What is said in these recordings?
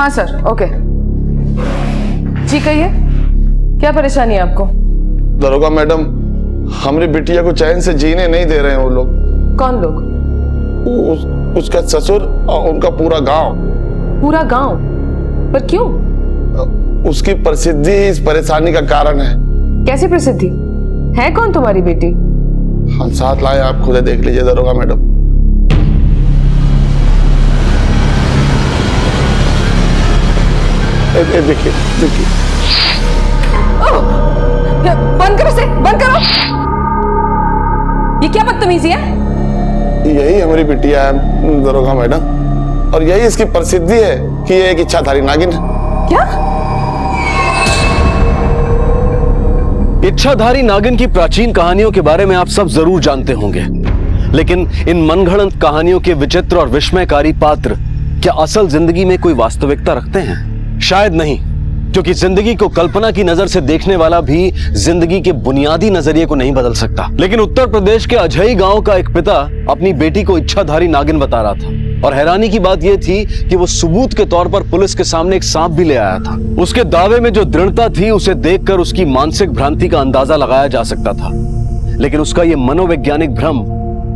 हाँ sir, okay. जी कहिए, क्या परेशानी है आपको? दरोगा मैडम, हमारी बिटिया को चैन से जीने नहीं दे रहे हैं वो लोग। कौन लोग? उसका ससुर और उनका पूरा गांव। पूरा गांव? पर क्यों? उसकी प्रसिद्धि इस परेशानी का कारण है। कैसी प्रसिद्धि है? कौन तुम्हारी बेटी? हम साथ लाए, आप खुद देख लीजिए दरोगा मैडम। देखिए देखिए। बंद करो इसे, बंद करो। ये क्या बदतमीजी है? यही हमारी बिटिया है दरोगा मैडम, और यही इसकी प्रसिद्धि है कि ये एक इच्छाधारी नागिन है। क्या? इच्छाधारी नागिन की प्राचीन कहानियों के बारे में आप सब जरूर जानते होंगे, लेकिन इन मनगढ़ंत कहानियों के विचित्र और विस्मयकारी पात्र क्या असल जिंदगी में कोई वास्तविकता रखते हैं? शायद नहीं, क्योंकि जिंदगी को कल्पना की नजर से देखने वाला भी जिंदगी के बुनियादी नजरिए को नहीं बदल सकता। लेकिन उत्तर प्रदेश के अजई गांव का एक पिता अपनी बेटी को इच्छाधारी नागिन बता रहा था, और हैरानी की बात यह थी कि वो सबूत के तौर पर पुलिस के सामने एक सांप भी ले आया था। उसके दावे में जो दृढ़ता थी, उसे देखकर उसकी मानसिक भ्रांति का अंदाजा लगाया जा सकता था, लेकिन उसका यह मनोवैज्ञानिक भ्रम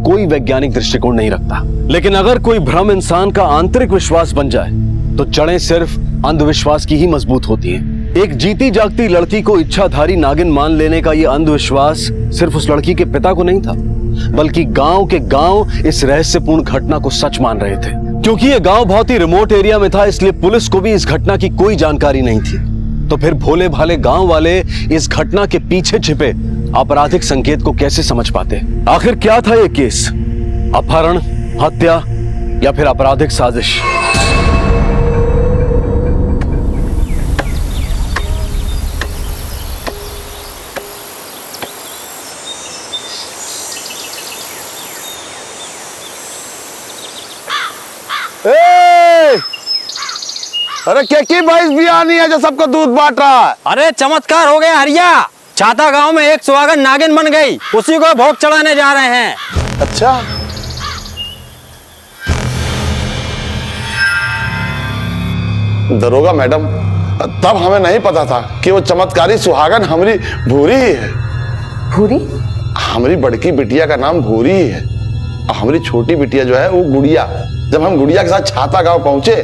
कोई वैज्ञानिक दृष्टिकोण नहीं रखता। लेकिन अगर कोई भ्रम इंसान का आंतरिक विश्वास बन जाए तो जड़ें सिर्फ अंधविश्वास की ही मजबूत होती हैं। एक जीती जागती लड़की को इच्छाधारी नागिन मान लेने का यह अंधविश्वास सिर्फ उस लड़की के पिता को नहीं था, बल्कि गांव के गांव इस रहस्यपूर्ण घटना को सच मान रहे थे। क्योंकि यह गांव बहुत ही रिमोट एरिया में था, इसलिए पुलिस को भी इस घटना की कोई जानकारी नहीं थी। तो फिर भोले भाले गांव वाले इस घटना के पीछे छिपे आपराधिक संकेत को कैसे समझ पाते? आखिर क्या था यह केस? अपहरण, हत्या या फिर आपराधिक साजिश? अरे क्या की भैंस भी आनी है जो सबको दूध बांट रहा है? अरे चमत्कार हो गया हरिया, छाता गांव में एक सुहागन नागिन बन गई, उसी को भोग चढ़ाने जा रहे हैं। अच्छा, दरोगा मैडम, तब हमें नहीं पता था कि वो चमत्कारी सुहागन हमारी भूरी ही है। भूरी? हमारी बड़की बिटिया का नाम भूरी ही है, और हमारी छोटी बिटिया जो है वो गुड़िया। जब हम गुड़िया के साथ छाता गांव पहुंचे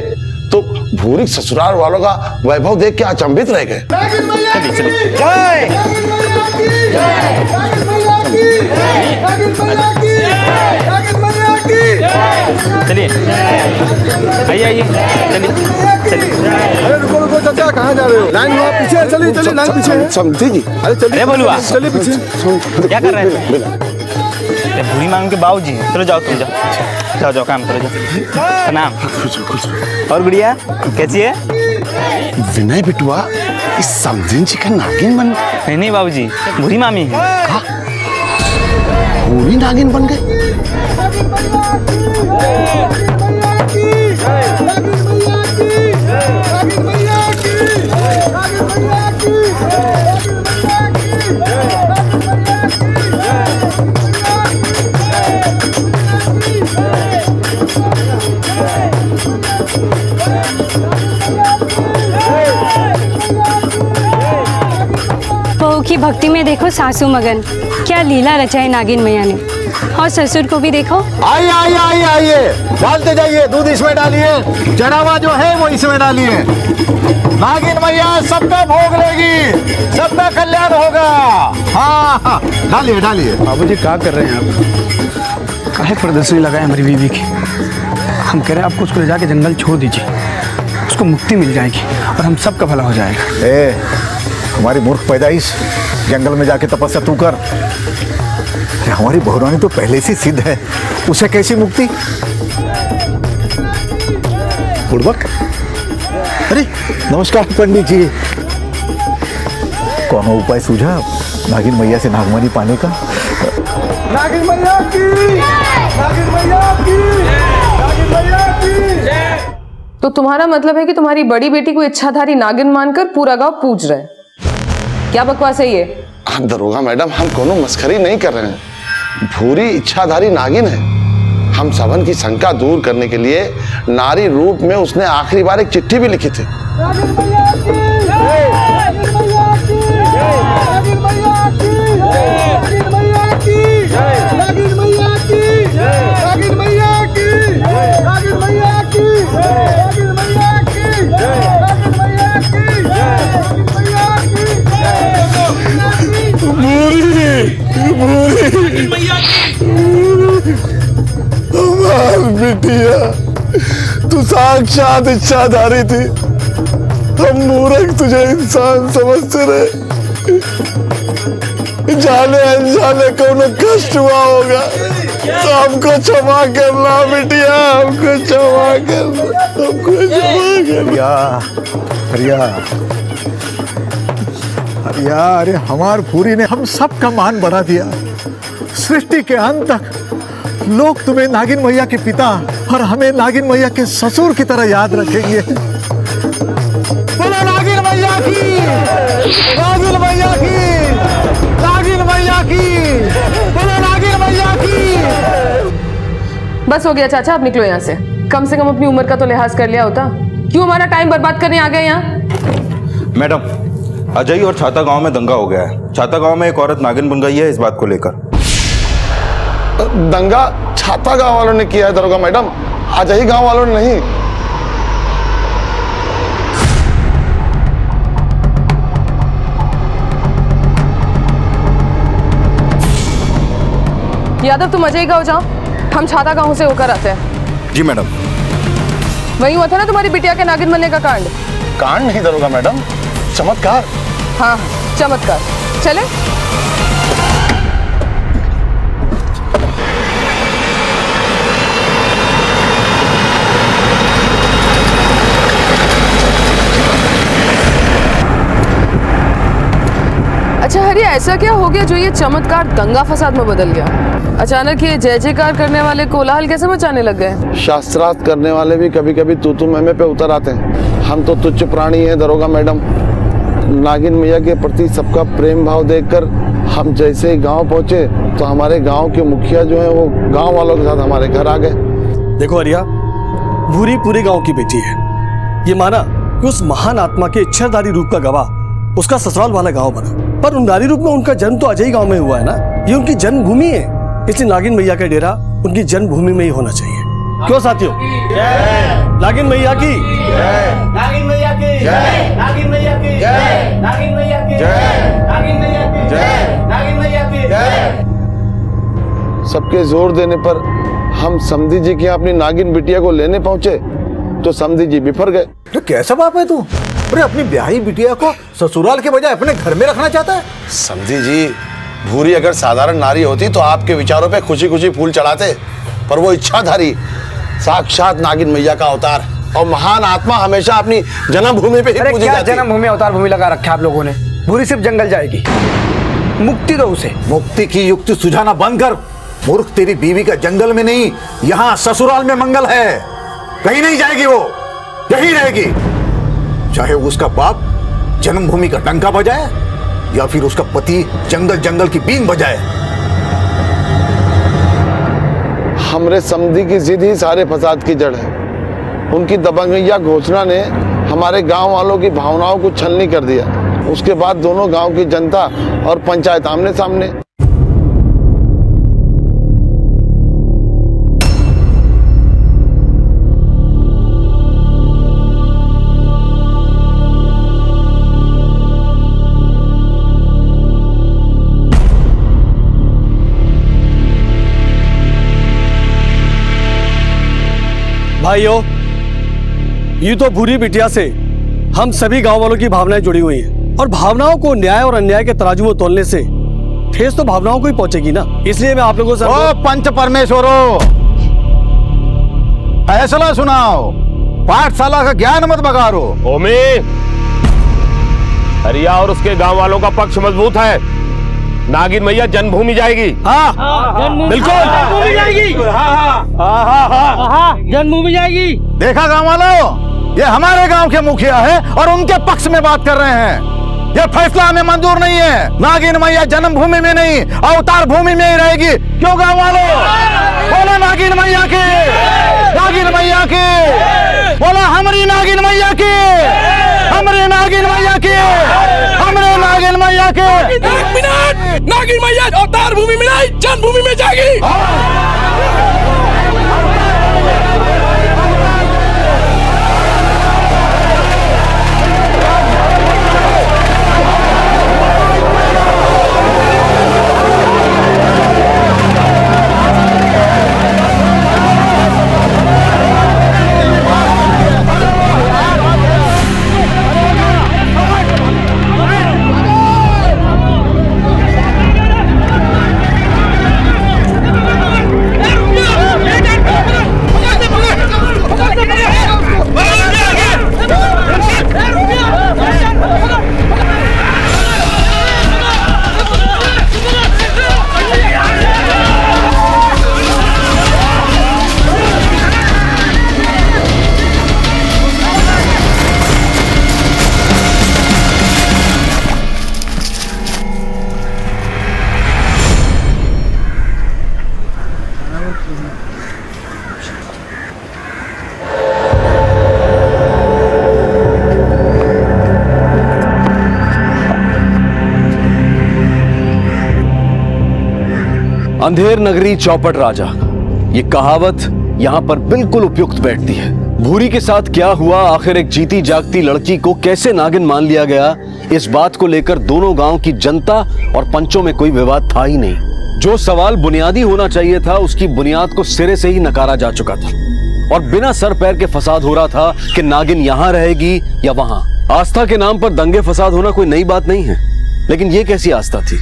तो भूरी ससुराल वालों का वैभव देख के अचंभित रह गए। चलिए आइए आइए, चलिए चलिए। अरे रुको रुको चाचा, कहाँ जा रहे हो? लाइन में पीछे, चलिए चलिए, लाइन पीछे है। समझी जी। अरे चलिए, अरे बोलुआ, चलिए पीछे। क्या कर रहे हैं? भूरी मांग के बाबूजी, चलो जाओ, तुम जाओ जाओ जाओ, काम करो, जाओ। प्रणाम। और गुड़िया कैसी है? विनय बिटुआ, इस समझिन जी का नागिन बन? नहीं बाबूजी, भूरी मामी है। भूरी नागिन बन गई? बहू की भक्ति में देखो सासू मगन, क्या लीला रचाई नागिन मैया ने। और ससुर को भी देखो। आइए आइए आइए आइए, डालते जाइए, दूध इसमें डालिए, चढ़ावा जो है वो इसमें डालिए। नागिन मैया सबका भोग लेगी, सबका कल्याण होगा। हाँ हाँ, डालिए डालिए। बाबूजी क्या कर रहे हैं आप? काहे प्रदर्शनी लगाए हमारी बीवी की? हम कह रहे हैं आपको उसको ले जाके जंगल छोड़ दीजिए, उसको मुक्ति मिल जाएगी और हम सबका भला हो जाएगा। हमारी मूर्ख पैदाइश, जंगल में जाके तपस्या तू कर। हमारी बहुरानी तो पहले से सिद्ध है, उसे कैसी मुक्ति? बुड़बक, अरे नमस्कार पंडित जी। कौन उपाय सूझा नागिन मैया से नागमणि पाने का? नागिन मैया की, नागिन मैया की, नागिन मैया की। तो तुम्हारा मतलब है कि तुम्हारी बड़ी बेटी को इच्छाधारी नागिन मानकर पूरा गांव पूज रहा है? क्या बकवास है ये? दरोगा मैडम, हम कोनो मस्खरी नहीं कर रहे हैं। भूरी इच्छाधारी नागिन है, हम सबन की शंका दूर करने के लिए नारी रूप में उसने आखिरी बार एक चिट्ठी भी लिखी थी। बिटिया, तू साक्षात इच्छाधारी थी। हम मूर्ख तुझे इंसान समझते रहे। जाने अनजाने को न कष्ट हुआ होगा तो हमको क्षमा करना बिटिया, हमको क्षमा करना, हमको क्षमा करना। हरिया हरिया, अरे हमार पूरी ने हम सब का मान बढ़ा दिया। सृष्टि के अंत तक लोग तुम्हें नागिन मैया के पिता और हमें नागिन मैया के ससुर की तरह याद रखेंगे। बोलो नागिन मैया की, नागिन मैया की, नागिन मैया की, बोलो नागिन मैया की। बस हो गया चाचा, अब निकलो यहाँ से। कम कम अपनी उम्र का तो लिहाज कर लिया होता। क्यों हमारा टाइम बर्बाद करने आ गए यहाँ? मैडम, अजय और छाता गांव में दंगा हो गया है। छाता गांव में एक औरत नागिन बन गई है, इस बात को लेकर। दंगा छाता गांव वालों ने किया है दरोगा मैडम, अजय गांव वालों ने नहीं। यादव तुम अजय गांव जाओ, हम छाता गांव से होकर आते हैं। जी मैडम। वही हुआ था ना तुम्हारी बिटिया के नागिन बनने का कांड? कांड नहीं दरोगा मैडम, चमत्कार। हाँ, चमत्कार। चले। अच्छा हरी, ऐसा क्या हो गया जो ये चमत्कार दंगा फसाद में बदल गया? अचानक ये जय जयकार करने वाले कोलाहल कैसे मचाने लग गए? शास्त्रार्थ करने वाले भी कभी कभी तू मैं पे उतर आते हैं। हम तो तुच्छ प्राणी हैं दरोगा मैडम। नागिन मैया के प्रति सबका प्रेम भाव देखकर हम जैसे ही गांव पहुंचे तो हमारे गांव के मुखिया जो हैं वो गांव वालों के साथ हमारे घर आ गए। देखो हरिया, भूरी पूरे गांव की बेटी है। ये माना कि उस महान आत्मा के इच्छाधारी रूप का गवाह उसका ससुराल वाला गांव बना, पर उन नारी रूप में उनका जन्म तो अजय गांव में हुआ है ना। ये उनकी जन्मभूमि है, इसलिए नागिन मैया का डेरा उनकी जन्मभूमि में ही होना चाहिए। क्यों साथियों? नागिन मैया की, नागिन मैया की, नागिन मैया की, नागिन मैया की, नागिन मैया की, नागिन मैया की। सबके जोर देने पर हम समधी जी के यहाँ अपनी नागिन बिटिया को लेने पहुंचे तो समधी जी बिफर गए। तो कैसा बाप है तू? अरे अपनी ब्याही बिटिया को ससुराल के बजाय अपने घर में रखना चाहता है? समधी जी, भूरी अगर साधारण नारी होती तो आपके विचारों पे खुशी खुशी फूल चढ़ाते, पर वो इच्छाधारी साक्षात नागिन मैया का अवतार और महान आत्मा हमेशा अपनी जन्मभूमि पे ही पूजी जाती है। जन्मभूमि अवतार भूमि लगा रखा आप लोगों ने। भूरी सिर्फ जंगल जाएगी, मुक्ति दो उसे। मुक्ति की युक्ति सुझाना बंद कर मूर्ख। तेरी बीवी का जंगल में नहीं, यहाँ ससुराल में मंगल है। कहीं नहीं जाएगी वो, यही रहेगी। चाहे उसका बाप जन्मभूमि का डंका बजाए या फिर उसका पति जंगल जंगल की बीन बजाए। हमरे समधी की जिद ही सारे फसाद की जड़ है। उनकी दबंगैया घोषणा ने हमारे गांव वालों की भावनाओं को छलनी कर दिया। उसके बाद दोनों गांव की जनता और पंचायत आमने सामने। भाइयों, ये तो भूरी बिटिया से हम सभी गांव वालों की भावनाएं जुड़ी हुई हैं, और भावनाओं को न्याय और अन्याय के तराजू में तोलने से ठेस तो भावनाओं को ही पहुंचेगी ना। इसलिए मैं आप लोगों से ओ पंच परमेश्वरों, फैसला सुनाओ। पाठशाला का ज्ञान मत बगारो। ओमी, हरिया और उसके गांव वालों का पक्ष मजबूत है। नागिन मैया जन्मभूमि जाएगी। हाँ, बिल्कुल जन्मभूमि जाएगी। जन्मभूमि जाएगी। देखा गांव वालों, ये हमारे गांव के मुखिया है और उनके पक्ष में बात कर रहे हैं। ये फैसला हमें मंजूर नहीं है। नागिन मैया जन्मभूमि में नहीं, अवतार भूमि में ही रहेगी। क्यों गांव वालों? बोला नागिन मैया की, नागिन मैया की, बोला हमारी नागिन मैया की, हमारे नागिन मैया की, हमारे नागिन मैया की। एक मिनट, नागिन मैया अवतार भूमि में नहीं जन्मभूमि में जागी। अंधेर नगरी चौपट राजा, ये कहावत यहां पर बिल्कुल उपयुक्त बैठती है। भूरी के साथ क्या हुआ, आखिर एक जीती जागती लड़की को कैसे नागिन मान लिया गया, इस बात को लेकर दोनों गांव की जनता और पंचों में कोई विवाद था ही नहीं। जो सवाल बुनियादी होना चाहिए था उसकी बुनियाद को सिरे से ही नकारा जा चुका था और बिना सर पैर के फसाद हो रहा था कि नागिन यहां रहेगी या वहां। आस्था के नाम पर दंगे फसाद होना कोई नई बात नहीं है, लेकिन यह कैसी आस्था थी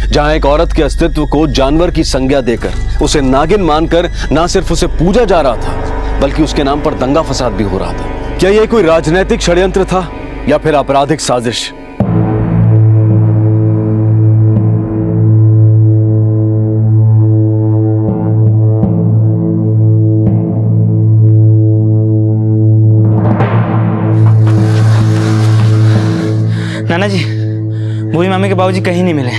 जहां एक औरत के अस्तित्व को जानवर की संज्ञा देकर उसे नागिन मानकर न सिर्फ उसे पूजा जा रहा था बल्कि उसके नाम पर दंगा फसाद भी हो रहा था। क्या यह कोई राजनीतिक षड्यंत्र था या फिर आपराधिक साजिश? नाना जी, भूरी मामी के बाबूजी कहीं नहीं मिले,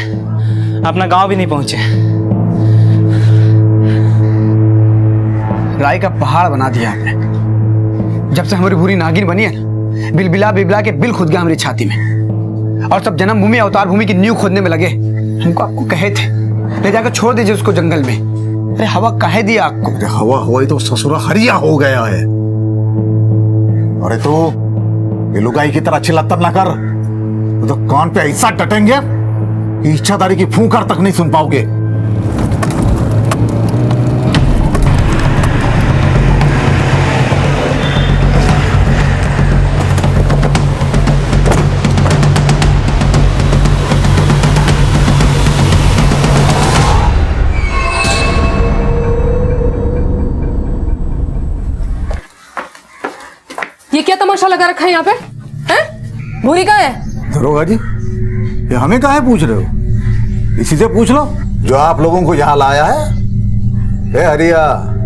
अपना गांव भी नहीं पहुंचे। राय का पहाड़ बना दिया आपने। जब से हमारी भूरी नागिन बनी है ना, बिलबिला बिलबिला के बिल खुद गया हमारी छाती में, और सब जन्मभूमि अवतार भूमि की नींव खोदने में लगे। हमको आपको कहे थे ले जाकर छोड़ दीजिए उसको जंगल में। अरे हवा कहे दिया आपको? अरे हवा हुआ तो ससुरा हरिया हो गया है। अरे तो ये लुगाई की तरह चिल्लातर ना कर, तो कान पे ऐसा टटेंगे कि इच्छाधारी की फूंकर तक नहीं सुन पाओगे। ये क्या तमाशा लगा रखा है यहाँ पे? हैं? भूरी कहाँ है? दरोगा जी, ये हमें काहे पूछ रहे हो? इसी से पूछ लो जो आप लोगों को यहाँ लाया है। ए हरिया,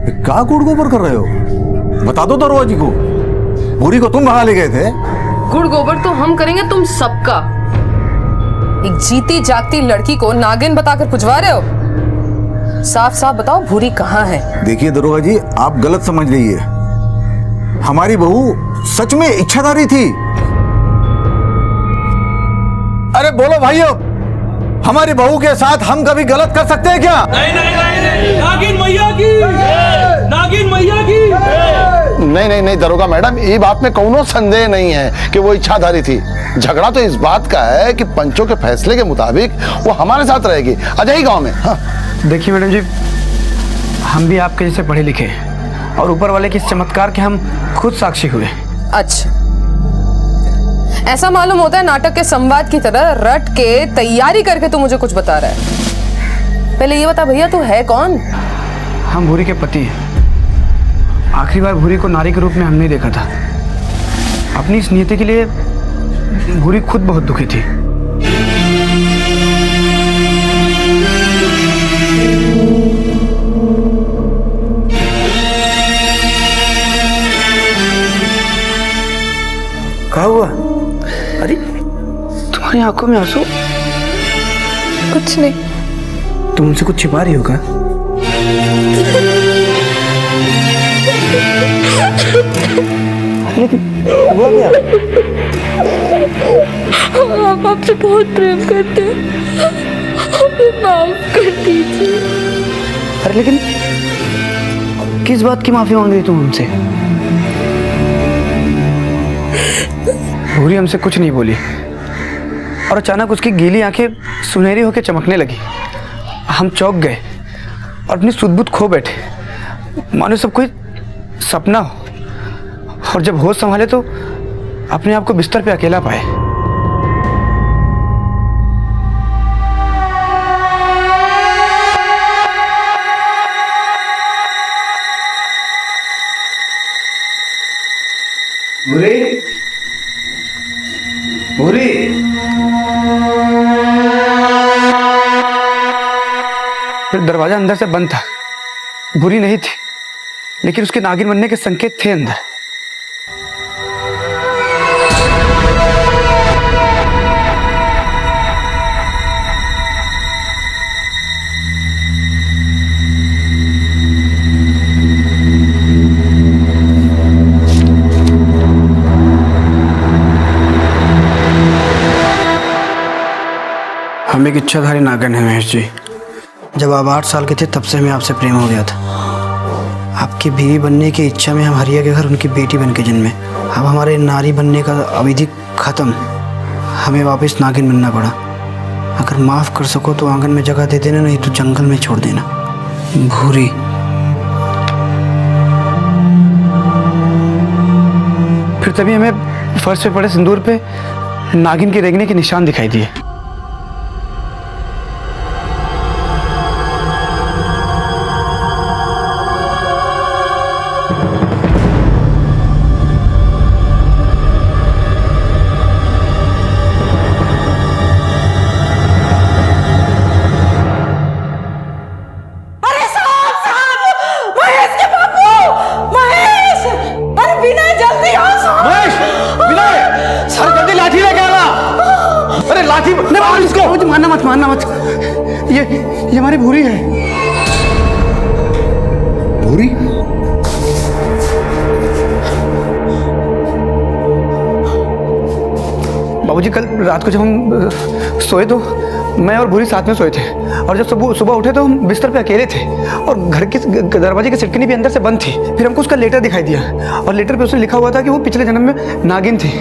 ये क्या गुड़ गोबर कर रहे हो? बता दो दरोगा जी को। भूरी को तुम भगा ले गए थे। गुड़ गोबर तो हम करेंगे तुम सबका। एक जीती जागती लड़की को नागिन बताकर पुजवा रहे हो? साफ साफ बताओ भूरी कहाँ है? देखिए दरोगा जी, आप गलत समझ रही है। हमारी बहू सच में इच्छाधारी थी। अरे बोलो भाइयों, हमारी बहू के साथ हम कभी गलत कर सकते हैं क्या? नहीं नहीं नहीं नहीं, नागिन मैया की, नागिन मैया की। नहीं नहीं नहीं दरोगा मैडम, ये बात में कोनो संदेह नहीं है कि वो इच्छाधारी थी। झगड़ा तो इस बात का है कि पंचों के फैसले के मुताबिक वो हमारे साथ रहेगी अजय गांव में। हाँ। देखिए मैडम जी, हम भी आपके जैसे पढ़े लिखे और ऊपर वाले के इस चमत्कार के हम खुद साक्षी हुए। अच्छा, ऐसा मालूम होता है नाटक के संवाद की तरह रट के तैयारी करके तू मुझे कुछ बता रहा है। पहले ये बता भैया, तू है कौन? हम भूरी के पति हैं। आखिरी बार भूरी को नारी के रूप में हमने देखा था। अपनी इस नीति के लिए भूरी खुद बहुत दुखी थी। क्या हुआ? अरे तुम्हारी आंखों में आंसू? कुछ नहीं। तुम उनसे कुछ छिपा रही हो क्या? हुआ क्या? आप आपसे बहुत प्रेम करते हैं, हमें माफ कर दीजिए। अरे लेकिन किस बात की माफी मांग रही तुम हमसे? भूरी हमसे कुछ नहीं बोली और अचानक उसकी गीली आंखें सुनहरी होकर चमकने लगी। हम चौंक गए और अपनी सुध-बुध खो बैठे, मानो सब कोई सपना हो। और जब होश संभाले तो अपने आप को बिस्तर पे अकेला पाए। भूरी, भूरी, फिर दरवाजा अंदर से बंद था। भूरी नहीं थी, लेकिन उसके नागिन बनने के संकेत थे अंदर। हम एक इच्छाधारी नागन है महेश जी। जब आप 8 साल के थे तब से हमें आपसे प्रेम हो गया था। आपकी बीवी बनने की इच्छा में हम हरिया के घर उनकी बेटी बन के जन्मे। अब हमारे नारी बनने का अवधि खत्म, हमें वापस नागिन बनना पड़ा। अगर माफ़ कर सको तो आंगन में जगह दे देना, नहीं तो जंगल में छोड़ देना। भूरी। फिर तभी हमें फर्श पे पड़े सिंदूर पे नागिन के रेंगने के निशान दिखाई दिए। मारना मत। ये हमारी भूरी है। भूरी? बाबूजी, कल रात को जब हम सोए तो मैं और भूरी साथ में सोए थे, और जब सुबह उठे तो हम बिस्तर पे अकेले थे और घर के दरवाजे की सिटकनी भी अंदर से बंद थी। फिर हमको उसका लेटर दिखाई दिया और लेटर पे उसने लिखा हुआ था कि वो पिछले जन्म में नागिन थी।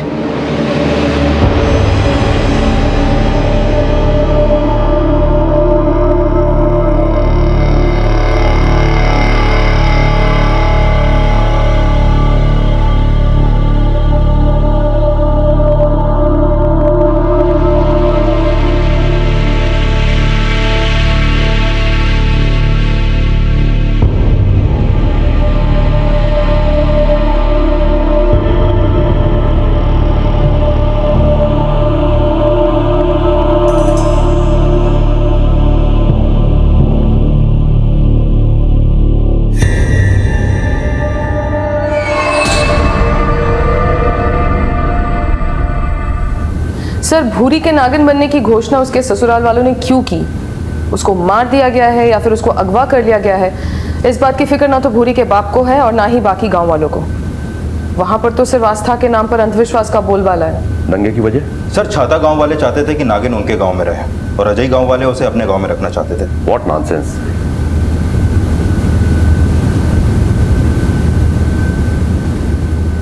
सर, भूरी के नागिन बनने की घोषणा उसके ससुराल वालों ने क्यों की? उसको मार दिया गया है या फिर उसको अगवा कर लिया गया है? इस बात की फिक्र ना तो भूरी के बाप को है और ना ही बाकी गांव वालों को। वहां पर तो सिर्फ आस्था के नाम पर अंधविश्वास का बोलबाला है। दंगे की वजह? सर, छाता गांव वाले चाहते थे कि नागिन उनके गांव में रहे और अजय गांव वाले उसे अपने गांव में रखना चाहते थे। What nonsense.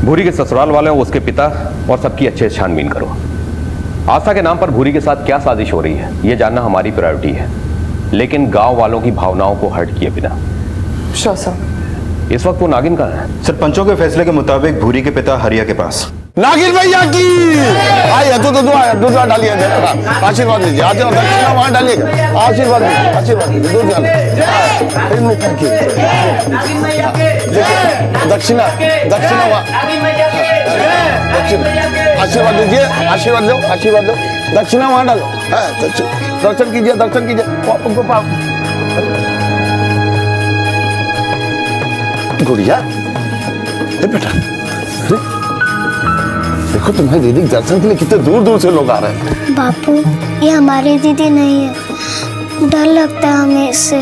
भूरी के ससुराल वालों, उसके पिता और सबकी अच्छे से छानबीन करो। आस्था के नाम पर भूरी के साथ क्या साजिश हो रही है, यह जानना हमारी प्रायोरिटी है, लेकिन गांव वालों की भावनाओं को हर्ट किए बिना। Sure sir. इस वक्त वो नागिन कहाँ है? सरपंचों के फैसले के मुताबिक भूरी के पिता हरिया के पास। नागिन भैया की आइए, दूध डालिए, आशीर्वाद लीजिए। आते और दक्षिणा वहां डालिएगा। आशीर्वाद लीजिए, आशीर्वाद लीजिए, दूध डालिए। दक्षिणा आशीर्वाद लीजिए, आशीर्वाद लो, आशीर्वाद लो। दक्षिणा वहां डालो। दर्शन कीजिए, दर्शन कीजिए। गुड़िया, बेटा, देखो तुम्हारी दीदी के दर्शन के लिए कितने दूर दूर से लोग आ रहे हैं। बापू, ये हमारी दीदी नहीं है, डर लगता है हमें इससे।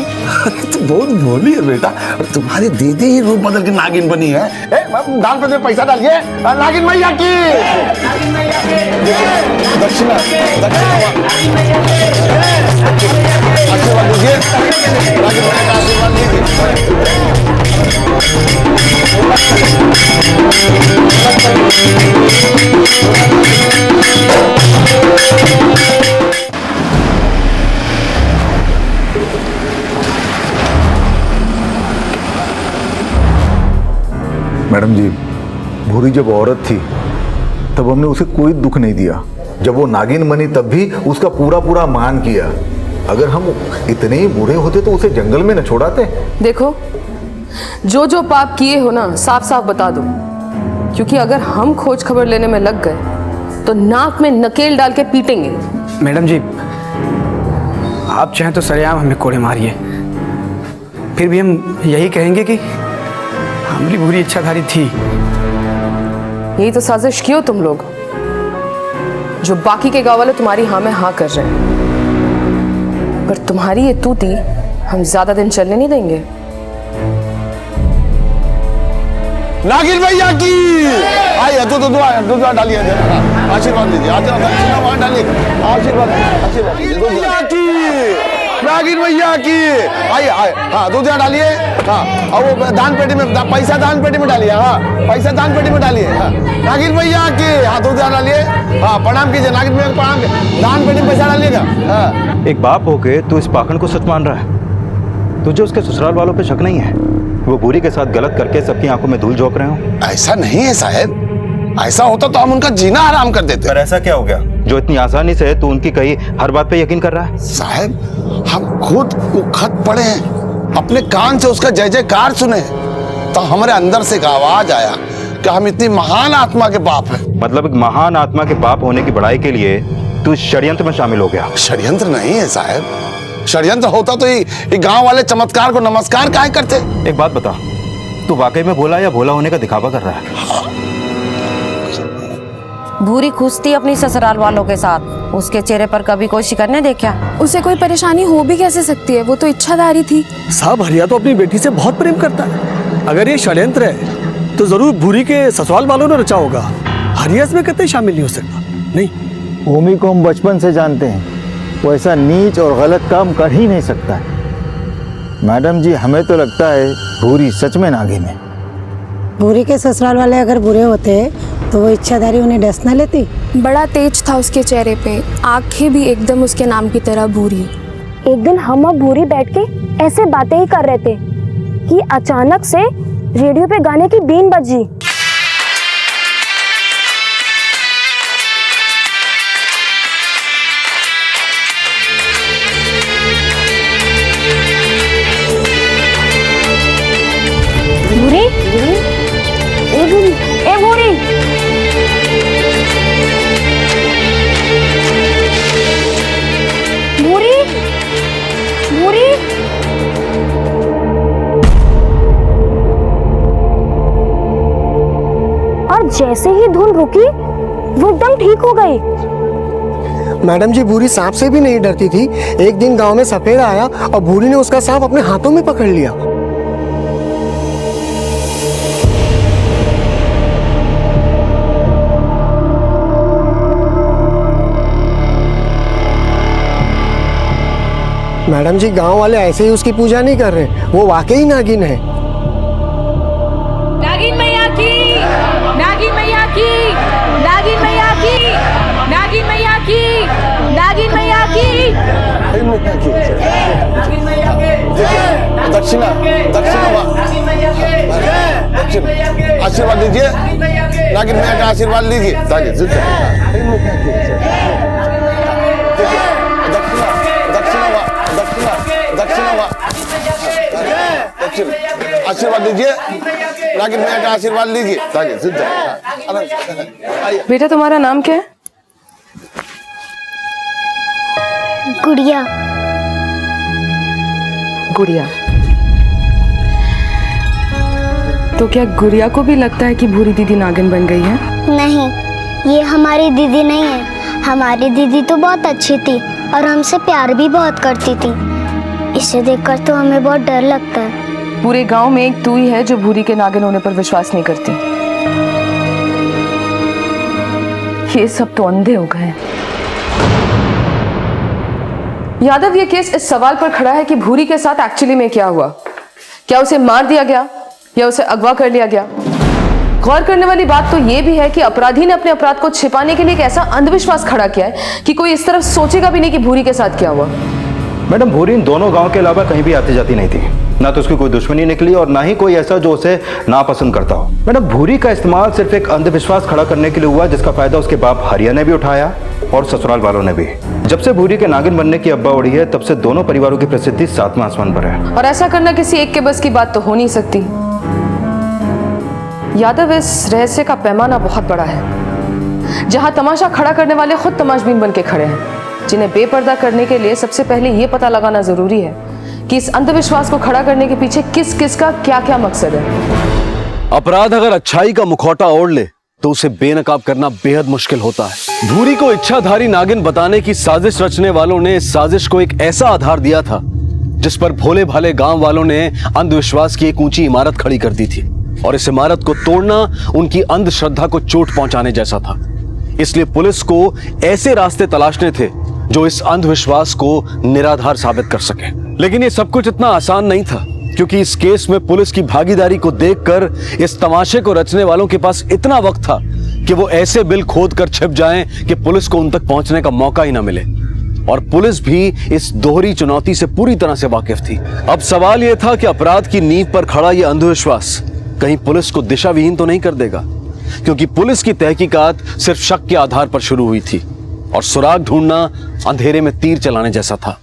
तू बहुत भोली है बेटा, और तुम्हारी दीदी ही रूप बदल के नागिन बनी है। दान पे पैसा डालिए, नागिन मैया की दक्षिणा आशीर्वाद दीजिए, नागिन मैया का आशीर्वाद मैडम जी, भूरी जब औरत थी तब हमने उसे कोई दुख नहीं दिया। जब वो नागिन बनी तब भी उसका पूरा पूरा मान किया। अगर हम इतने ही बुरे होते तो उसे जंगल में न छोड़ाते। देखो, जो जो पाप किए हो ना, साफ साफ बता दो, क्योंकि अगर हम खोज खबर लेने में लग गए तो नाक में नकेल डाल के पीटेंगे। मैडम जी, आप चाहें तो सरेआम हमें कोड़े मारिए, फिर भी हम यही कहेंगे कि हमारी बुरी इच्छाधारी थी। यही तो साजिश की हो तुम लोग, जो बाकी के गांव वाले तुम्हारी हाँ में हाँ कर रहे हैं। पर तुम्हारी ये तूती हम ज्यादा दिन चलने नहीं देंगे। नागिन भैया की आइए, दूध डालिए, आशीर्वाद लीजिए, आशीर्वाद डालिए, आशीर्वाद नागिन भैया की आइए, हाँ दूध डालिए, हाँ, और वो दान पेटी में पैसा दान पेटी में डालिए, हाँ पैसा दान पेटी में डालिए, हाँ नागिन भैया की, हाँ दूध डालिए, हाँ प्रणाम कीजिए, नागिन भैया प्रणाम, दान पेटी में पैसा डालिएगा। हाँ। एक बाप होके तू इस पाखंड को सच मान रहा है? तुझे उसके ससुराल वालों पे शक नहीं है? वो भूरी के साथ गलत करके सबकी आंखों में धूल झोंक रहे हो? ऐसा नहीं है साहब, ऐसा होता तो हम उनका जीना हराम कर देते। पर ऐसा क्या हो गया जो इतनी आसानी से तू उनकी कही हर बात पे यकीन कर रहा है? साहब, हम खुद वो खत पढ़े हैं, अपने कान से उसका जय जयकार सुने, तो हमारे अंदर से एक आवाज आया कि हम इतनी महान आत्मा के बाप हैं। मतलब एक महान आत्मा के बाप होने की बड़ाई के लिए तू इस षड्यंत्र में शामिल हो गया? षड्यंत्र नहीं है साहब, षड्यंत्र होता तो ये गांव वाले चमत्कार को नमस्कार काहे करते। एक बात बता, तू वाकई में भोला या भोला होने का दिखावा कर रहा है? भूरी खुश थी अपनी ससुराल वालों के साथ, उसके चेहरे पर कभी कोई शिकन नहीं देखा। उसे कोई परेशानी हो भी कैसे सकती है, वो तो इच्छाधारी थी। साहब, हरिया तो अपनी बेटी से बहुत प्रेम करता है। अगर ये षड्यंत्र है तो जरूर भूरी के ससुराल वालों ने रचा होगा। हरिया इसमें कतई शामिल नहीं हो सकता। नहीं, भूमि को हम बचपन से जानते हैं, वो ऐसा नीच और गलत काम कर ही नहीं सकता है। मैडम जी, हमें तो लगता है भूरी सच में नागिन है। भूरी के ससुराल वाले अगर बुरे होते तो वो इच्छाधारी उन्हें डस न लेती। बड़ा तेज था उसके चेहरे पे, आंखें भी एकदम उसके नाम की तरह भूरी। एक दिन हम और भूरी बैठ के ऐसे बातें ही कर रहे थे कि अचानक से रेडियो पे गाने की बीन बजी। भूरी, ए भूरी, भूरी, भूरी। और जैसे ही धुन रुकी वो एकदम ठीक हो गई। मैडम जी, भूरी सांप से भी नहीं डरती थी। एक दिन गांव में सफेदा आया और भूरी ने उसका सांप अपने हाथों में पकड़ लिया। मैडम जी, गांव वाले ऐसे ही उसकी पूजा नहीं कर रहे, वो वाकई नागिन है। नागिन मैया की, नागिन मैया की, नागिन मैया की, नागिन मैया की, नागिन मैया की, दक्षिणा आशीर्वाद लीजिए, नागिन मैया का आशीर्वाद लीजिए। आशीर्वाद लीजिए, नागिन मैया का आशीर्वाद लीजिए। बेटा, तुम्हारा नाम क्या है? गुड़िया। गुड़िया। तो क्या गुड़िया को भी लगता है कि भूरी दीदी नागिन बन गई है? नहीं, ये हमारी दीदी नहीं है, हमारी दीदी तो बहुत अच्छी थी और हमसे प्यार भी बहुत करती थी। इसे देखकर तो हमें बहुत डर लगता है। पूरे गांव में एक तू ही है जो भूरी के नागिन होने पर विश्वास नहीं करती। ये सब तो अंधे हो गए। यादव, ये केस इस सवाल पर खड़ा है कि भूरी के साथ एक्चुअली में क्या हुआ। क्या उसे मार दिया गया या उसे अगवा कर लिया गया? गौर करने वाली बात तो यह भी है कि अपराधी ने अपने अपराध को छिपाने के लिए एक ऐसा अंधविश्वास खड़ा किया है कि कोई इस तरफ सोचेगा भी नहीं कि भूरी के साथ क्या हुआ। मैडम, भूरी इन दोनों गांव के अलावा कहीं भी आती जाती नहीं थी। ना तो उसकी कोई दुश्मनी निकली और ना ही कोई ऐसा जो उसे नापसंद करता हो। मैडम, भूरी का इस्तेमाल सिर्फ एक अंधविश्वास खड़ा करने के लिए हुआ जिसका फायदा उसके बाप हरिया ने भी उठाया और ससुराल वालों ने भी। जब से भूरी के नागिन बनने की अब्बा उड़ी है तब से दोनों परिवारों की प्रसिद्धि सातवां आसमान पर है। और ऐसा करना किसी एक के बस की बात तो हो नहीं सकती। यादव, इस रहस्य का पैमाना बहुत बड़ा है। जहां तमाशा खड़ा करने वाले खुद तमाशबीन बन के खड़े हैं, जिन्हें बेपर्दा करने के लिए सबसे पहले यह पता लगाना जरूरी है कि इस अंधविश्वास को खड़ा करने के पीछे किस किस का क्या क्या मकसद है। अपराध अगर अच्छाई का मुखौटा ओढ़ ले तो उसे बेनकाब करना बेहद मुश्किल होता है। भूरी को इच्छाधारी नागिन बताने की साजिश रचने वालों ने इस साजिश को एक ऐसा आधार दिया था जिस पर भोले भाले गांव वालों ने अंधविश्वास की एक ऊंची इमारत खड़ी कर दी थी, और इस इमारत को तोड़ना उनकी अंधश्रद्धा को चोट पहुंचाने जैसा था। इसलिए पुलिस को ऐसे रास्ते तलाशने थे जो इस अंधविश्वास को निराधार साबित कर सके। लेकिन ये सब कुछ इतना आसान नहीं था, क्योंकि इस केस में पुलिस की भागीदारी को देखकर इस तमाशे को रचने वालों के पास इतना वक्त था कि वो ऐसे बिल खोद कर छिप जाएं कि पुलिस को उन तक पहुंचने का मौका ही ना मिले। और पुलिस भी इस दोहरी चुनौती से पूरी तरह से वाकिफ थी। अब सवाल यह था कि अपराध की नींव पर खड़ा यह अंधविश्वास कहीं पुलिस को दिशा विहीन तो नहीं कर देगा, क्योंकि पुलिस की तहकीकात सिर्फ शक के आधार पर शुरू हुई थी और सुराग ढूंढना अंधेरे में तीर चलाने जैसा था।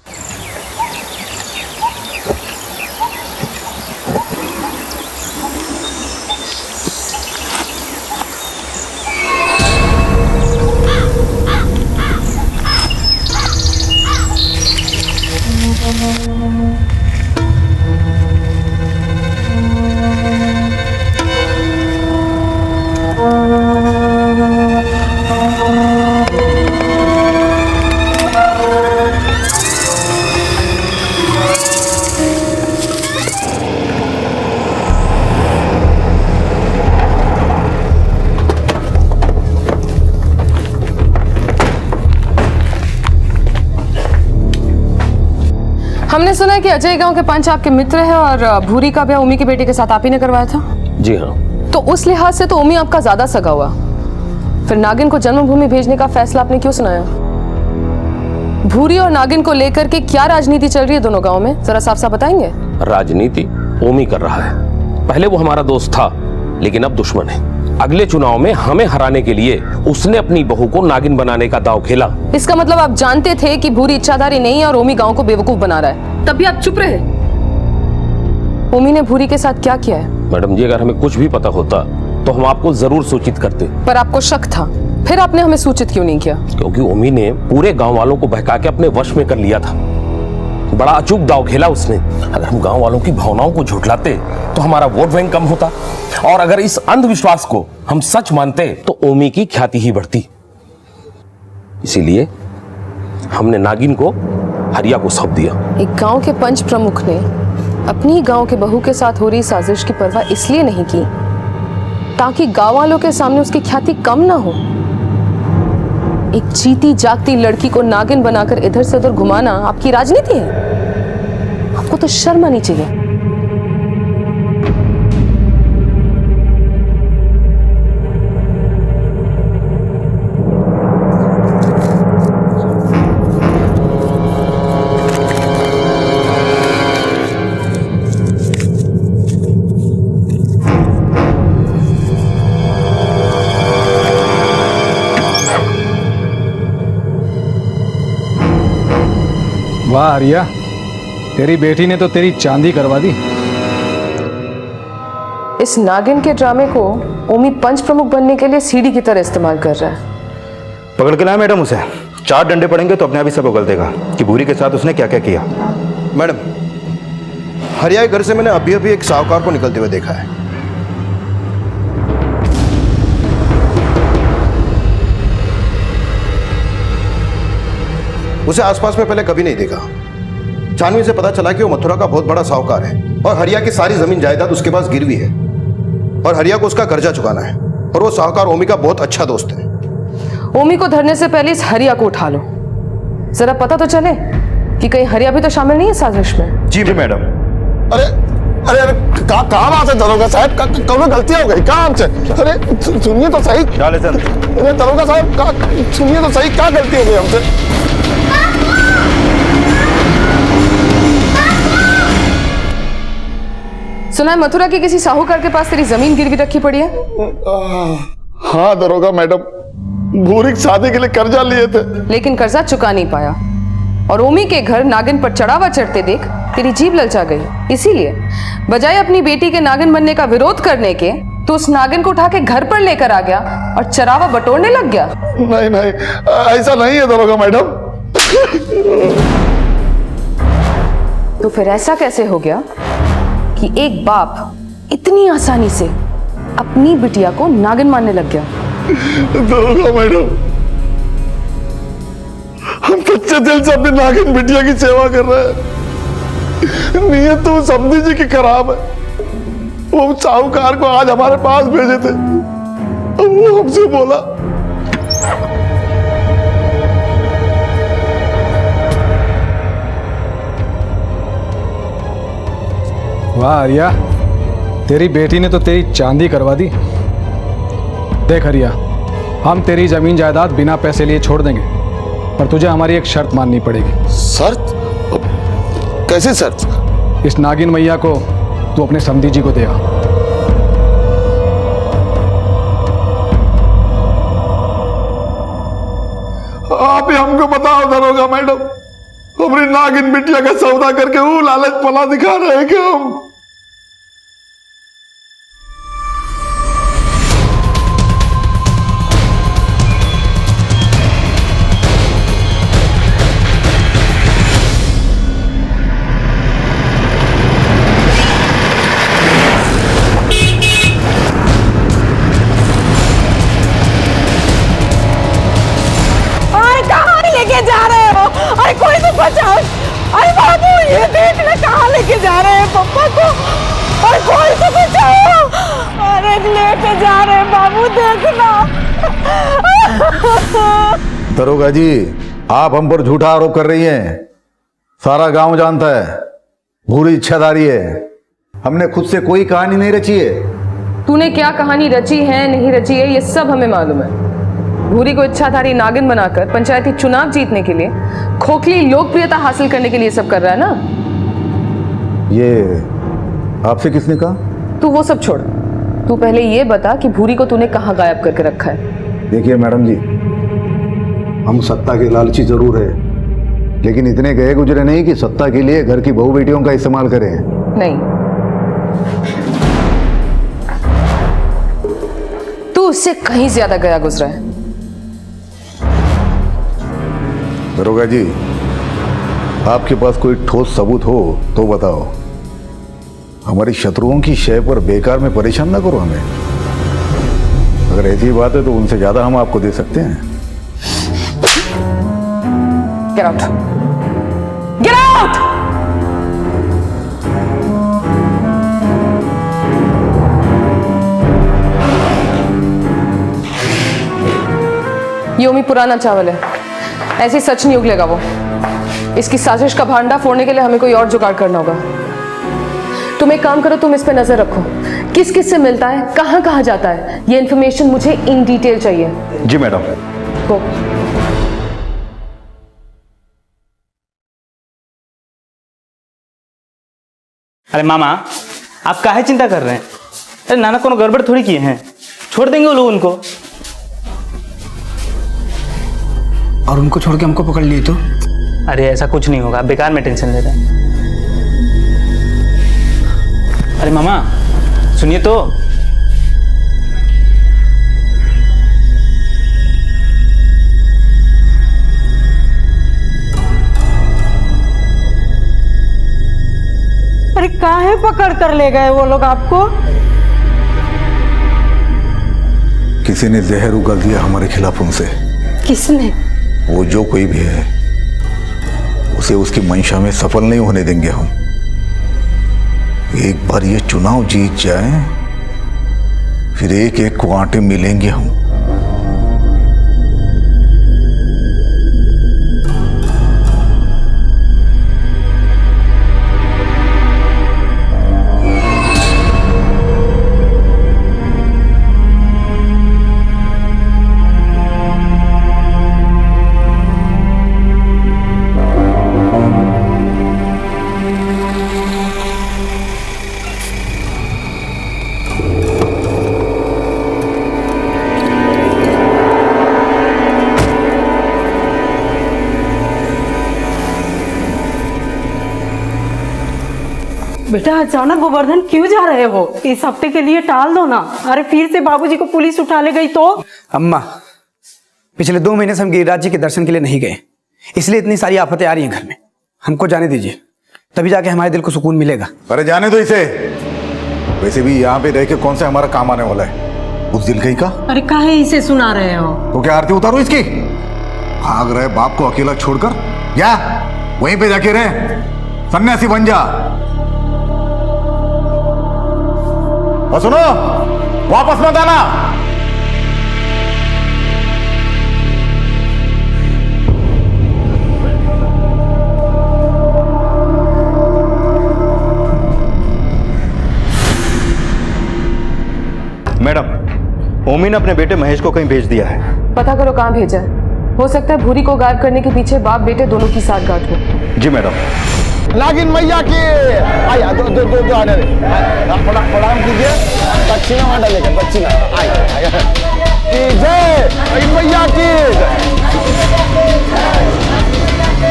हमने सुना है कि अजय गांव के पंच आपके मित्र हैं और भूरी का ब्याह उमी की बेटी के साथ आप ही ने करवाया था। जी हाँ। तो उस लिहाज से तो उमी आपका ज्यादा सगा हुआ, फिर नागिन को जन्मभूमि भेजने का फैसला आपने क्यों सुनाया? भूरी और नागिन को लेकर के क्या राजनीति चल रही है दोनों गांव में, जरा साफ साफ बताएंगे? राजनीति उमी कर रहा है। पहले वो हमारा दोस्त था, लेकिन अब दुश्मन है। अगले चुनाव में हमें हराने के लिए उसने अपनी बहू को नागिन बनाने का दांव खेला। इसका मतलब आप जानते थे कि भूरी इच्छाधारी नहीं है और ओमी गांव को बेवकूफ बना रहा है, तब भी आप चुप रहे। ओमी ने भूरी के साथ क्या किया है? मैडम जी, अगर हमें कुछ भी पता होता तो हम आपको जरूर सूचित करते। पर आपको शक था, फिर आपने हमें सूचित क्यों नहीं किया? क्योंकि ओमी ने पूरे गांव वालों को बहका के अपने वश में कर लिया था। बड़ा अचूक दांव खेला उसने। अगर हम गांव वालों की भावनाओं को झुठलाते तो हमारा वोट बैंक कम होता, और अगर इस अंधविश्वास को हम सच मानते तो ओमी की ख्याति ही बढ़ती। इसीलिए हमने नागिन को हरिया को सौंप दिया। एक गांव के पंच प्रमुख ने अपनी गांव के बहू के साथ हो रही साजिश की परवाह इसलिए नहीं की ताकि गांव वालों के सामने उसकी ख्याति कम ना हो। एक जीती जागती लड़की को नागिन बनाकर इधर से उधर घुमाना आपकी राजनीति है? आपको तो शर्म आनी चाहिए। वाह आर्या, तेरी बेटी ने तो तेरी चांदी करवा दी। इस नागिन के ड्रामे को ओमी पंच प्रमुख बनने के लिए सीढ़ी की तरह इस्तेमाल कर रहा है। पकड़ के लाया मैडम उसे। 4 डंडे पड़ेंगे तो अपने आप ही सब उगल देगा कि भूरी के साथ उसने क्या क्या किया। मैडम, हरिया के घर से मैंने अभी अभी एक साहूकार को निकलते हुए देखा है। उसे आसपास में पहले कभी नहीं देखा। छानबीन से पता चला कि वो मथुरा का बहुत बड़ा साहूकार है और हरिया की सारी जमीन जायदाद उसके पास गिरवी है और हरिया को उसका कर्जा चुकाना है। और वो साहूकार ओमी का बहुत अच्छा दोस्त है। ओमी को धरने से पहले इस हरिया को उठा लो, जरा पता तो चले कि कहीं हरिया भी तो शामिल नहीं है साजिश में। जी मैडम। अरे अरे अरे कहाँ बात है दरोगा साहब, कौन गलती हो गई कहाँ हमसे? अरे सुनिए तो सही। अरे दरोगा साहब सुनिए तो सही, क्या गलती हो गई हमसे? सुना है मथुरा के किसी साहूकार के पास तेरी जमीन गिरवी रखी पड़ी है। हाँ दरोगा मैडम, भूरी की शादी के लिए कर्जा लिए थे, लेकिन कर्जा चुका नहीं पाया और ओमी के घर नागिन पर चढ़ावा चढ़ते देख तेरी जीभ ललचा गई। इसीलिए बजाय अपनी बेटी के नागिन बनने का विरोध करने के तो उस नागिन को उठा के घर पर लेकर आ गया और चरावा बटोरने लग गया। नहीं नहीं ऐसा नहीं है दरोगा मैडम। तो फिर ऐसा कैसे हो गया कि एक बाप इतनी आसानी से अपनी बिटिया को नागिन मानने लग गया? दरोगा मैडम, हम सच्चे दिल से अपनी नागिन बिटिया की सेवा कर रहे हैं। नीयत तो समझी जी की खराब है। वो साहूकार को आज हमारे पास भेजे थे, वो हमसे बोला वाह हरिया, तेरी बेटी ने तो तेरी चांदी करवा दी। देख हरिया, हम तेरी जमीन जायदाद बिना पैसे लिए छोड़ देंगे, पर तुझे हमारी एक शर्त माननी पड़ेगी। शर्त? कैसी शर्त? इस नागिन मैया को तू अपने समधी जी को दे आ। आप ही हमको बताओ दरोगा मैडम, हमारी नागिन बिटिया का सौदा करके वो लालच पला दिखा रहे हैं कि हम? जा रहे हो? अरे कोई तो बचाओ। अरे बाबू ये देखना कहाँ लेके जा रहे हैं पप्पा को? अरे कोई तो बचाओ। अरे लेके जा रहे हैं बाबू, देखना। दरोगा जी, आप हम पर झूठा आरोप कर रही हैं। सारा गांव जानता है भूरी इच्छाधारी है। हमने खुद से कोई कहानी नहीं रची है। तूने क्या कहानी रची है नहीं रची है ये सब हमें मालूम है। भूरी को इच्छाधारी नागिन बनाकर पंचायती चुनाव जीतने के लिए, खोखली लोकप्रियता हासिल करने के लिए सब कर रहा है ना? ये आपसे किसने कहा? तू वो सब छोड़, तू पहले ये बता कि भूरी को तूने कहाँ गायब करके रखा है? देखिए मैडम जी, हम सत्ता के लालची जरूर है, लेकिन इतने गए गुजरे नहीं कि सत्ता के लिए घर की बहू बेटियों का इस्तेमाल करें। नहीं, तू उससे कहीं ज्यादा गया गुजरा है। दरोगा जी, आपके पास कोई ठोस सबूत हो तो बताओ। हमारी शत्रुओं की शय पर बेकार में परेशान ना करो हमें। अगर ऐसी बात है तो उनसे ज्यादा हम आपको दे सकते हैं। Get out! Get out! ये ओमी पुराना चावल है, ऐसे सच नहीं उगलेगा वो। इसकी साजिश का भांडा फोड़ने के लिए हमें कोई और जुगाड़ करना होगा। तुम एक काम करो, तुम इस पे नजर रखो, किस किस से मिलता है, कहां कहां जाता है, ये इंफॉर्मेशन मुझे इन डिटेल चाहिए। जी मैडम। हो। अरे मामा, आप काहे चिंता कर रहे हैं? अरे नाना कोनो गड़बड़ थोड़ी किए हैं, छोड़ देंगे वो लोग उनको। और उनको छोड़ के हमको पकड़ लिए तो? अरे ऐसा कुछ नहीं होगा, बेकार में टेंशन ले रहे हैं। अरे मामा सुनिए तो। अरे काहे पकड़ कर ले गए वो लोग आपको? किसी ने जहर उगल दिया हमारे खिलाफ उनसे। किसने? वो जो कोई भी है, उसे उसकी मंशा में सफल नहीं होने देंगे हम। एक बार ये चुनाव जीत जाए फिर एक एक को आटे मिलेंगे हम। बेटा अचानक गोवर्धन क्यों जा रहे हो? इस हफ्ते के लिए टाल दो ना। अरे फिर से बाबूजी को पुलिस उठा ले गई तो? अम्मा, पिछले 2 महीने से हम गिरिराज जी के दर्शन के लिए नहीं गए, इसलिए इतनी सारी आफतें आ रही हैं घर में। हमको जाने दीजिए, तभी जाके हमारे दिल को सुकून मिलेगा। अरे जाने दो इसे। वैसे भी यहाँ पे रह के कौन सा हमारा काम आने वाला है? उस दिल कहीं का। अरे काहे इसे सुना रहे हो? तो क्या आरती उतारो इसकी? भाग रहे बाप को अकेला छोड़कर, या वहीं पे जाके रहे, सन्यासी बन जा। और सुनो, वापस मत आना। मैडम, ओमी ने अपने बेटे महेश को कहीं भेज दिया है। पता करो कहाँ भेजा है। हो सकता है भूरी को गायब करने के पीछे बाप बेटे दोनों की साठगांठ हो। जी मैडम। नागिन मैया की आया दो दो दो दो आने प्रणाम कीजिए। दक्षिणा वहां डालेगा, दक्षिणा की जय मैया की,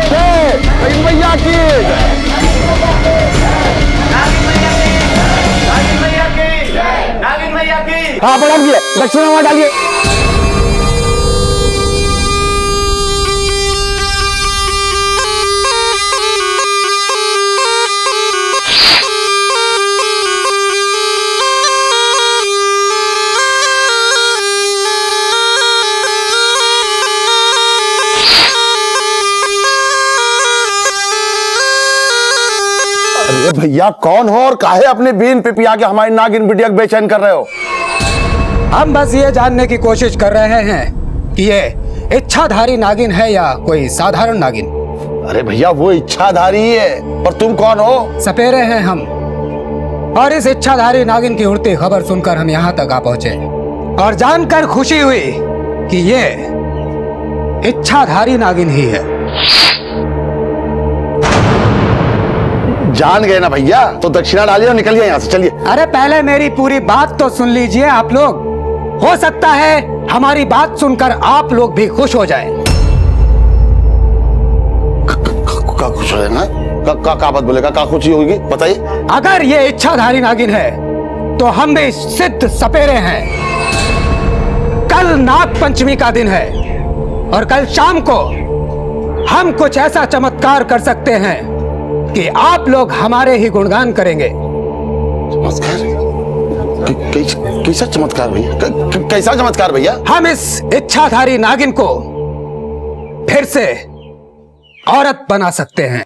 जय मैया की, नागिन मैया की। हाँ प्रणाम कीजिए, दक्षिणा वहां डालिए। भैया कौन हो और काहे अपनी बीन पिपिया के हमारी नागिन बिटिया को बेचैन कर रहे हो? हम बस ये जानने की कोशिश कर रहे हैं कि ये इच्छाधारी नागिन है या कोई साधारण नागिन। अरे भैया वो इच्छाधारी ही है, और तुम कौन हो? सपेरे हैं हम, और इस इच्छाधारी नागिन की उड़ती खबर सुनकर हम यहाँ तक आ पहुंचे और जानकर खुशी हुई कि ये इच्छाधारी नागिन ही है। जान गए ना भैया, तो दक्षिणा डालिए और निकलिए यहाँ से, चलिए। अरे पहले मेरी पूरी बात तो सुन लीजिए आप लोग। हो सकता है हमारी बात सुनकर आप लोग भी खुश हो जाएं। का खुश हो जाएगा? का बात बोलेगा? का खुशी होगी बताइए। अगर ये इच्छाधारी नागिन है तो हम भी सिद्ध सपेरे हैं। कल नाग पंचमी का दिन है और कल शाम को हम कुछ ऐसा चमत्कार कर सकते हैं कि आप लोग हमारे ही गुणगान करेंगे। चमत्कार? कैसा चमत्कार भैया? कैसा चमत्कार भैया? हम इस इच्छाधारी नागिन को फिर से औरत बना सकते हैं।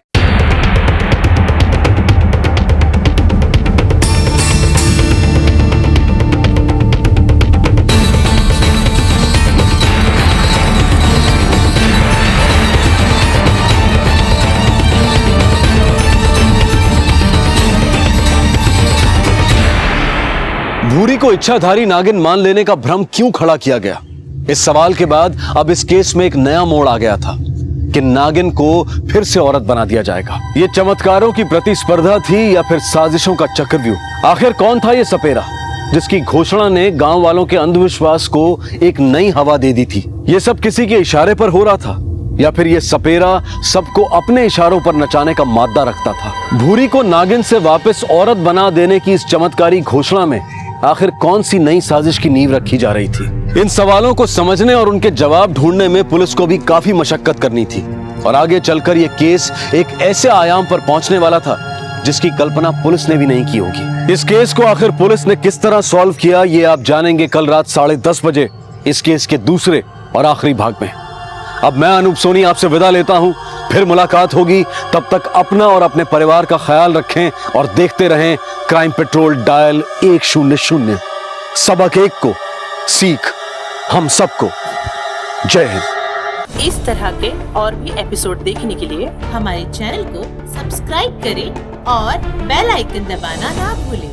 भूरी को इच्छाधारी नागिन मान लेने का भ्रम क्यों खड़ा किया गया? इस सवाल के बाद अब इस केस में एक नया मोड़ आ गया था कि नागिन को फिर से औरत बना दिया जाएगा। ये चमत्कारों की प्रतिस्पर्धा थी या फिर साजिशों का चक्रव्यूह? आखिर कौन था ये सपेरा जिसकी घोषणा ने गांव वालों के अंधविश्वास को एक नई हवा दे दी थी? ये सब किसी के इशारे पर हो रहा था या फिर ये सपेरा सबको अपने इशारों पर नचाने का मादा रखता था? भूरी को नागिन से वापस औरत बना देने की इस चमत्कारी घोषणा में आखिर कौन सी नई साजिश की नींव रखी जा रही थी? इन सवालों को समझने और उनके जवाब ढूंढने में पुलिस को भी काफी मशक्कत करनी थी और आगे चलकर यह केस एक ऐसे आयाम पर पहुंचने वाला था जिसकी कल्पना पुलिस ने भी नहीं की होगी। इस केस को आखिर पुलिस ने किस तरह सॉल्व किया, ये आप जानेंगे कल रात 10:30 बजे इस केस के दूसरे और आखिरी भाग में। अब मैं अनूप सोनी आपसे विदा लेता हूं, फिर मुलाकात होगी। तब तक अपना और अपने परिवार का ख्याल रखें और देखते रहें क्राइम पेट्रोल डायल 100। सबक एक को, सीख हम सबको। जय हिंद। इस तरह के और भी एपिसोड देखने के लिए हमारे चैनल को सब्सक्राइब करें और बेल आइकन दबाना ना भूलें।